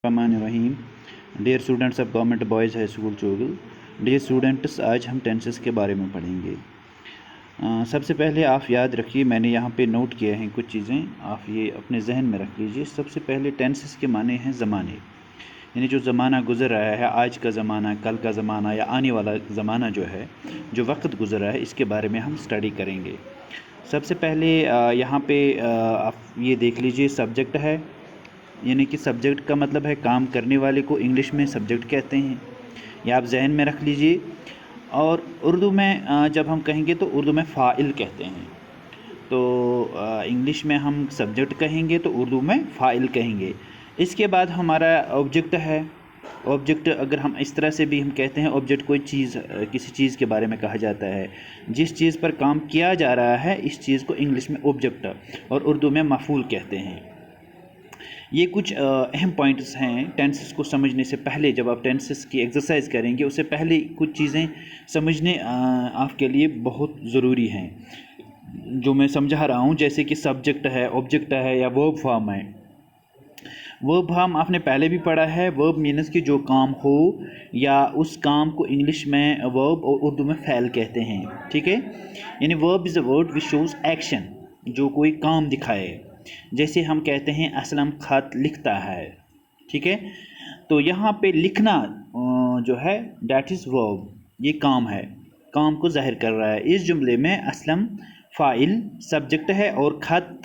Rahim. Dear students of government boys high school Chogal. Dear students, आज हम tenses के बारे में पढ़ेंगे। सबसे पहले आप याद रखिए, मैंने यहाँ पे नोट किए हैं कुछ चीज़ें, आप ये अपने जहन में रख लीजिए। सबसे पहले टेंसेस के माने हैं ज़माने, यानी जो ज़माना गुज़र रहा है, आज का ज़माना, कल का ज़माना या आने वाला ज़माना जो है, जो वक्त गुज़र रहा है, इसके बारे में हम स्टडी करेंगे। सबसे पहले यहाँ पे आप ये देख लीजिए, सब्जेक्ट है, यानी कि सब्जेक्ट का मतलब है काम करने वाले को इंग्लिश में सब्जेक्ट कहते हैं, या आप जहन में रख लीजिए। और उर्दू में जब हम कहेंगे तो उर्दू में फ़ाइल कहते हैं। तो इंग्लिश में हम सब्जेक्ट कहेंगे तो उर्दू में फ़ाइल कहेंगे। इसके बाद हमारा ऑब्जेक्ट है। ऑब्जेक्ट अगर हम इस तरह से भी हम कहते हैं, ऑब्जेक्ट कोई चीज़, किसी चीज़ के बारे में कहा जाता है, जिस चीज़ पर काम किया जा रहा है, इस चीज़ को इंग्लिश में ऑब्जेक्ट और उर्दू में मफ़ूल कहते हैं। ये कुछ अहम पॉइंट्स हैं टेंसेस को समझने से पहले। जब आप टेंसेस की एक्सरसाइज करेंगे उससे पहले कुछ चीज़ें समझने आपके लिए बहुत ज़रूरी हैं, जो मैं समझा रहा हूँ। जैसे कि सब्जेक्ट है, ऑब्जेक्ट है या वर्ब फॉर्म है। वर्ब फॉर्म आपने पहले भी पढ़ा है। वर्ब मीन्स कि जो काम हो या उस काम को इंग्लिश में वर्ब और उर्दू में फ़ैल कहते हैं, ठीक है। यानी verb is a word which shows action, जो कोई काम दिखाए। जैसे हम कहते हैं असलम खत लिखता है, ठीक है। तो यहाँ पे लिखना जो है डैट इज़ वर्ब, ये काम है, काम को जाहिर कर रहा है। इस जुमले में असलम फ़ाइल सब्जेक्ट है और खत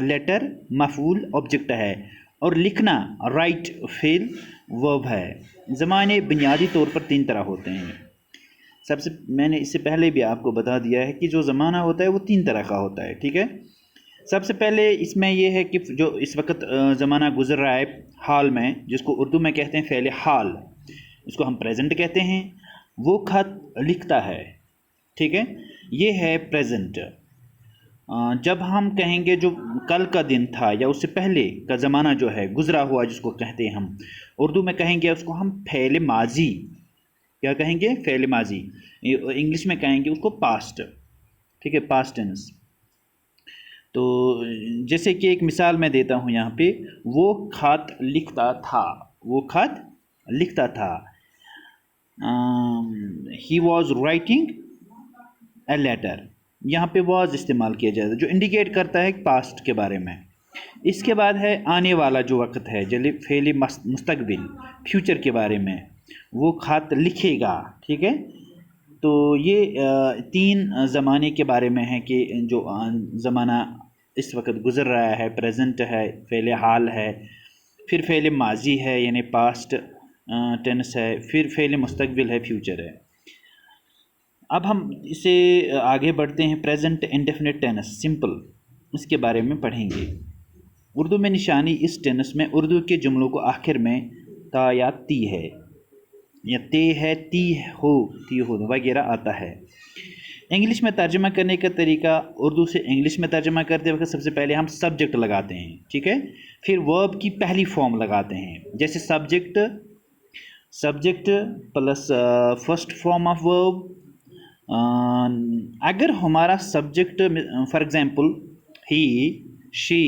लेटर मफ़ूल ऑब्जेक्ट है, और लिखना राइट फेल वर्ब है। ज़माने बुनियादी तौर पर 3 तरह होते हैं। मैंने इससे पहले भी आपको बता दिया है कि जो ज़माना होता है वो 3 तरह का होता है, ठीक है। सबसे पहले इसमें यह है कि जो इस वक्त ज़माना गुज़र रहा है हाल में, जिसको उर्दू में कहते हैं फ़ेल हाल, इसको हम प्रेजेंट कहते हैं। वो खत लिखता है, ठीक है, ये है प्रेजेंट। जब हम कहेंगे जो कल का दिन था या उससे पहले का ज़माना जो है गुज़रा हुआ, जिसको कहते हैं हम उर्दू में कहेंगे उसको हम फ़ेल माजी, क्या कहेंगे, फ़ेल माजी। इंग्लिश में कहेंगे उसको पास्ट, ठीक है, पास्ट टेंस। तो जैसे कि एक मिसाल मैं देता हूँ यहाँ पे, वो खत लिखता था, वो खत लिखता था। He was writing a letter, यहाँ पे वॉज इस्तेमाल किया जाता है जो इंडिकेट करता है पास्ट के बारे में। इसके बाद है आने वाला जो वक्त है, जैसे फेल मुस्तकबिल, फ्यूचर के बारे में, वो खत लिखेगा, ठीक है। तो ये 3 ज़माने के बारे में है कि जो ज़माना इस वक्त गुज़र रहा है, प्रेजेंट है, फ़ेल हाल है, फिर फ़ेल माजी है यानी पास्ट टेंस है, फिर फ़ेल मुस्तकबिल है, फ्यूचर है। अब हम इसे आगे बढ़ते हैं। प्रेजेंट इंडेफिनिट टेंस सिंपल, इसके बारे में पढ़ेंगे। उर्दू में निशानी इस टेंस में उर्दू के जुमलों को आखिर में ता या ती है, या ते है, ती हो वगैरह आता है। इंग्लिश में तर्जमा करने का तरीका, उर्दू से इंग्लिश में तर्जमा करते वक्त सबसे पहले हम सब्जेक्ट लगाते हैं, ठीक है, फिर वर्ब की पहली फॉर्म लगाते हैं। जैसे subject plus first form of verb. अगर हमारा subject for example he, she,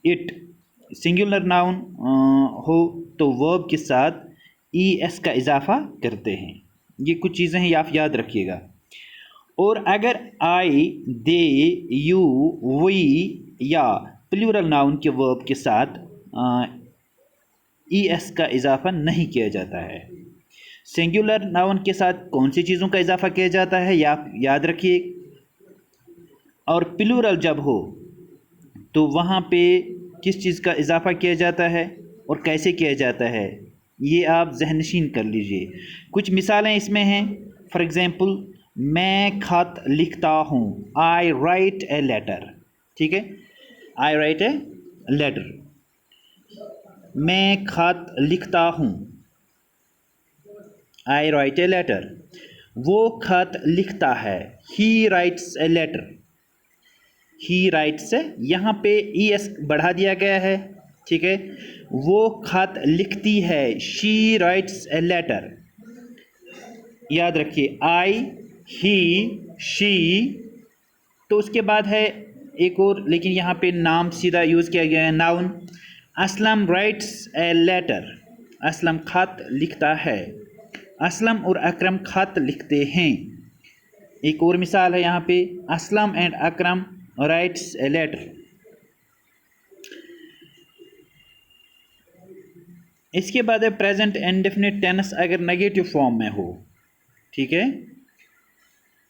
it singular noun हो तो वर्ब के साथ ES का इजाफा करते हैं। ये कुछ चीज़ें हैं, आप याद रखिएगा। और अगर आई, दे, यू, वी या प्लूरल नाउन के वर्ब के साथ ES का इजाफा नहीं किया जाता है। सिंगुलर नाउन के साथ कौन सी चीज़ों का इजाफा किया जाता है, या आप याद रखिए। और प्लूरल जब हो तो वहाँ पे किस चीज़ का इजाफा किया जाता है और कैसे किया जाता है, ये आप जहनशीन कर लीजिए। कुछ मिसालें इसमें हैं। फॉर एग्ज़ाम्पल, मैं खत लिखता हूँ, आई राइट ए लेटर, ठीक है, आई राइट ए लेटर। मैं खत लिखता हूँ, आई राइट ए लेटर। वो खत लिखता है, he writes a letter, he writes, यहाँ पे ES बढ़ा दिया गया है, ठीक है। वो खत लिखती है, शी राइट्स ए लेटर। याद रखिए, आई, ही, शी। तो उसके बाद है एक और, लेकिन यहाँ पे नाम सीधा यूज़ किया गया है, noun. Aslam writes a letter, Aslam खत लिखता है। असलम और अकरम खत लिखते हैं। एक और मिसाल है यहाँ पे, Aslam and Akram writes a letter. इसके बाद है प्रेजेंट इंडेफिनिट टेंस अगर नेगेटिव फॉर्म में हो, ठीक है,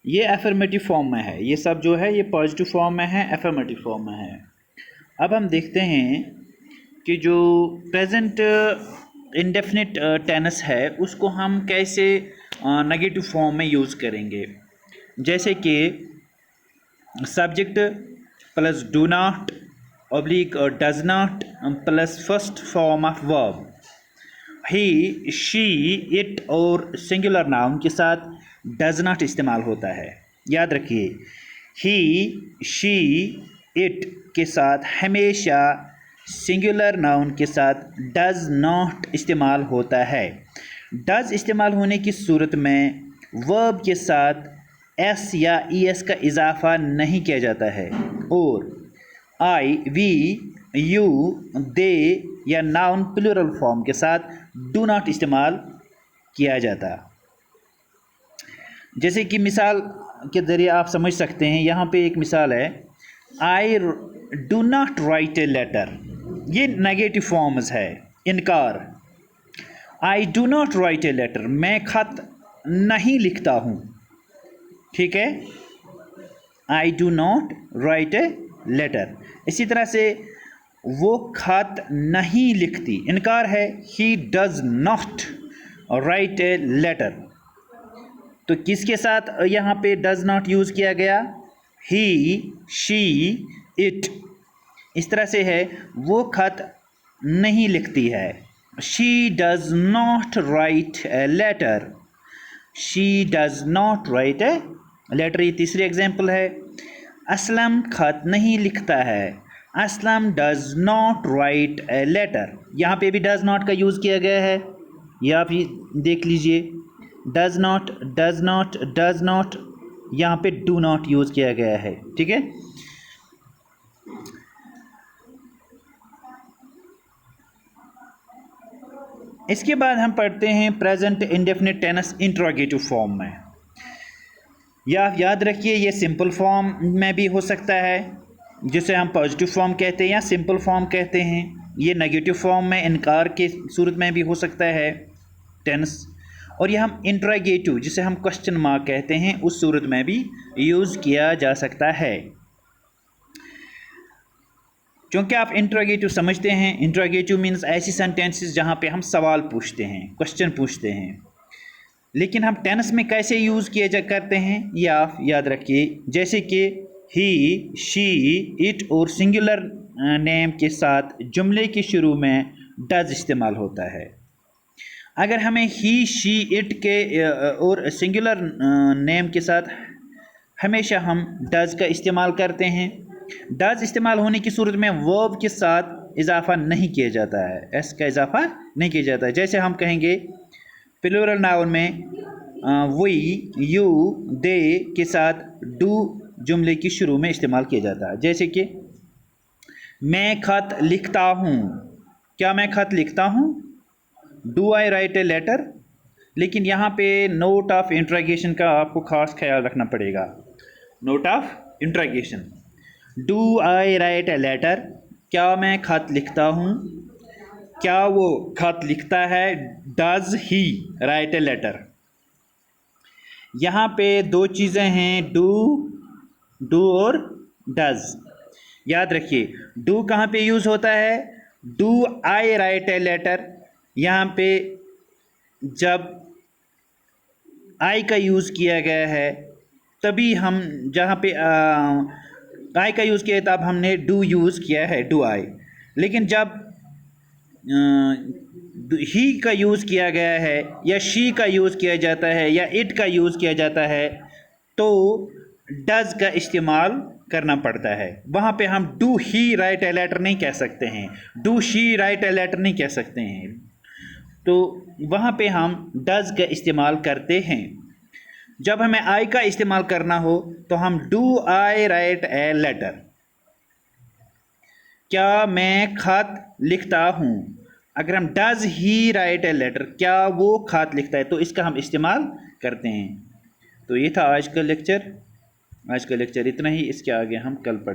ये अफर्मेटिव फॉर्म में है, ये सब जो है ये पॉजिटिव फॉर्म में है, अफर्मेटिव फॉर्म में है। अब हम देखते हैं कि जो प्रेजेंट इंडेफिनिट टेंस है उसको हम कैसे नेगेटिव फॉर्म में यूज़ करेंगे। जैसे कि subject plus do not oblique does not plus first form of verb, he she it और सिंगुलर नाउन के साथ डज नॉट इस्तेमाल होता है। याद रखिए, ही शी इट के साथ हमेशा सिंगुलर नाउन के साथ डज नॉट इस्तेमाल होता है। डज इस्तेमाल होने की सूरत में वर्ब के साथ एस या ई एस का इजाफा नहीं किया जाता है और आई वी यू दे या नाउन प्लूरल फॉर्म के साथ डू नॉट इस्तेमाल किया जाता। जैसे कि मिसाल के ज़रिए आप समझ सकते हैं, यहाँ पे एक मिसाल है, I do not write a letter, ये नेगेटिव फॉर्म्स है, इनकार। I do not write a letter, मैं खत नहीं लिखता हूँ, ठीक है, I do not write a letter. इसी तरह से वो खत नहीं लिखती, इनकार है, he does not write a letter. तो किसके साथ यहाँ पे डज नॉट यूज़ किया गया, ही शी इट। इस तरह से है, वो खत नहीं लिखती है, she does not write a letter, she does not write a letter. ये तीसरी एग्जाम्पल है, असलम खत नहीं लिखता है, Aslam does not write a letter. यहाँ पे भी डज नॉट का यूज़ किया गया है, ये आप ही देख लीजिए, does not does not does not, यहाँ पे डू नॉट यूज़ किया गया है, ठीक है। इसके बाद हम पढ़ते हैं present indefinite tense interrogative form में। या आप याद रखिए, ये सिंपल फॉर्म में भी हो सकता है जिसे हम पॉजिटिव फॉर्म कहते हैं या सिंपल फॉर्म कहते हैं। ये नेगेटिव फॉर्म में इनकार के सूरत में भी हो सकता है टेंस, और ये हम इंट्रोगेटिव जिसे हम क्वेश्चन मार्क कहते हैं उस सूरत में भी यूज़ किया जा सकता है। क्योंकि आप इंट्रोगेटिव समझते हैं, इंट्रोगेटिव मीन्स ऐसी सेंटेंसेस जहाँ पे हम सवाल पूछते हैं, क्वेश्चन पूछते हैं। लेकिन हम टेंस में कैसे यूज़ किए करते हैं ये आप याद रखिए। जैसे कि ही शी इट और सिंगुलर नेम के साथ जुमले के शुरू में डज इस्तेमाल होता है। अगर हमें ही शी इट के और सिंगुलर नेम के साथ हमेशा हम डज का इस्तेमाल करते हैं। डज इस्तेमाल होने की सूरत में वर्ब के साथ इजाफा नहीं किया जाता है, एस का इजाफा नहीं किया जाता है। जैसे हम कहेंगे प्लूरल नाउन में वी यू दे के साथ डू जुमले की शुरू में इस्तेमाल किया जाता है। जैसे कि मैं खत लिखता हूँ, क्या मैं खत लिखता हूँ, do I write a letter. लेकिन यहाँ पे नोट ऑफ इंट्रोगेशन का आपको खास ख्याल रखना पड़ेगा। Note of interrogation, do I write a letter, क्या मैं खत लिखता हूँ, क्या वो खत लिखता है, does he write a letter. यहाँ पे दो चीज़ें हैं, डू और डज। याद रखिए, डू कहाँ पे यूज़ होता है, do I write a letter. यहाँ पे जब आई का यूज़ किया गया है तभी हम, जहाँ पे आई का यूज़ किया है तब हमने डू यूज़ किया है, डू आई। लेकिन जब ही का यूज़ किया गया है या शी का यूज़ किया जाता है या इट का यूज़ किया जाता है तो डज का इस्तेमाल करना पड़ता है। वहाँ पे हम do he write a letter नहीं कह सकते हैं, do she write a letter नहीं कह सकते हैं, तो वहाँ पे हम डज का इस्तेमाल करते हैं। जब हमें आई का इस्तेमाल करना हो तो हम do I write a letter, क्या मैं खत लिखता हूँ, अगर हम does he write a letter, क्या वो खत लिखता है, तो इसका हम इस्तेमाल करते हैं। तो ये था आज का लेक्चर इतना ही। इसके आगे हम कल पढ़